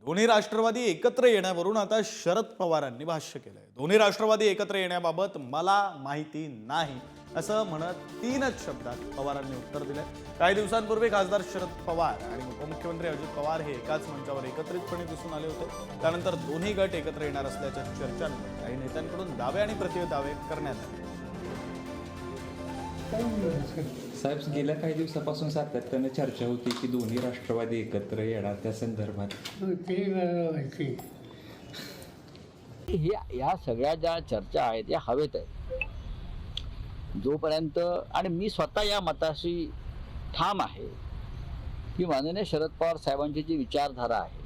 दोन्ही राष्ट्रवादी एकत्र येण्यावरून आता शरद पवारांनी भाष्य केलंय। दोन्ही राष्ट्रवादी एकत्र येण्याबाबत मला माहिती नाही असं म्हणत तीनच शब्दात पवारांनी उत्तर दिलंय। काही दिवसांपूर्वी खासदार शरद पवार आणि उपमुख्यमंत्री अजित पवार हे एकाच मंचावर एकत्रितपणे दिसून आले होते। त्यानंतर दोन्ही गट एकत्र येणार असल्याच्या चर्चांवर काही नेत्यांकडून दावे आणि प्रतिदावे करण्यात आले। साहेब, गेल्या काही दिवसापासून सातत्याने चर्चा होती की दोन्ही राष्ट्रवादी एकत्र येणार, त्या संदर्भात या सगळ्या ज्या चर्चा आहेत या हवेत आहेत। जोपर्यंत आणि मी स्वतः या मताशी ठाम आहे की माननीय शरद पवार साहेबांची जी विचारधारा आहे,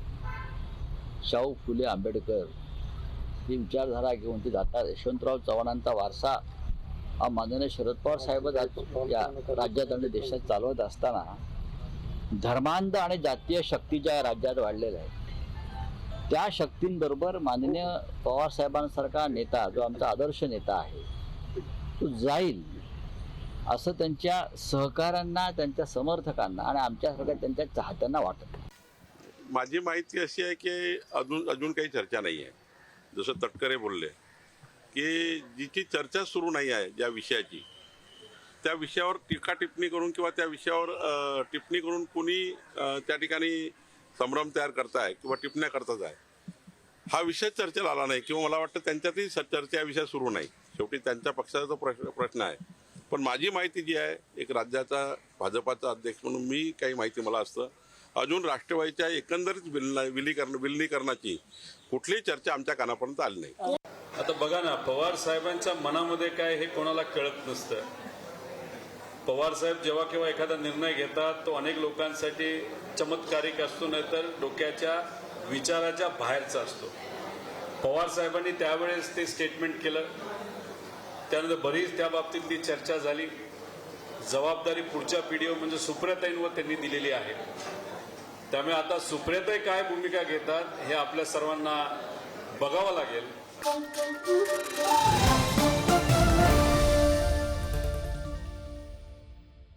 शाहू फुले आंबेडकर ही विचारधारा घेऊन ती जातात, यशवंतराव चव्हाणांचा वारसा हा माननीय शरद पवार साहेब या राज्यात आणि देशात चालवत असताना धर्मांध आणि जातीय शक्ती ज्या राज्यात वाढलेल्या आहेत त्या शक्तींबरोबर माननीय पवार साहेबांसारखा नेता जो आमचा आदर्श नेता आहे तो जाईल असं त्यांच्या सहकाऱ्यांना, त्यांच्या समर्थकांना आणि आमच्यासारख्या त्यांच्या चाहत्यांना वाटत। माझी माहिती अशी आहे की अजून काही चर्चा नाही आहे। जसं तटकरे बोलले की जिची चर्चा सुरू नाही आहे ज्या विषयाची, त्या विषयावर टीका टिप्पणी करून किंवा त्या विषयावर टिप्पणी करून कुणी त्या ठिकाणी संभ्रम तयार करताय किंवा टिप्पण्या करतात आहे, हा विषय चर्चेला आला नाही किंवा मला वाटतं त्यांच्यातही चर्चा या विषय सुरू नाही। शेवटी त्यांच्या पक्षाचा तो प्रश्न आहे। पण माझी माहिती जी आहे, एक राज्याचा भाजपाचा अध्यक्ष म्हणून मी काही माहिती मला असतं, अजून राष्ट्रवादीच्या एकंदरीत विलिनीकरणाची कुठलीही चर्चा आमच्या कानापर्यंत आली नाही। आता बघा ना, पवार साहेबांच्या मनामध्ये काय हे कोणाला कळत नसतं। पवार साहेब जेव्हा केव्हा एखादा निर्णय घेतात तो अनेक लोकांसाठी चमत्कारिक असतो, नाहीतर डोक्याच्या विचाराच्या बाहेरचा असतो। पवार साहेबांनी त्यावेळेस ते स्टेटमेंट केलं, त्यानंतर बरीच त्या बाबतीतली चर्चा झाली। जबाबदारी पुढच्या पिढीवर म्हणजे सुप्रियाताईंवर त्यांनी दिलेली आहे। त्यामुळे आता सुप्रियाताई काय भूमिका घेतात हे आपल्या सर्वांना बघावं लागेल।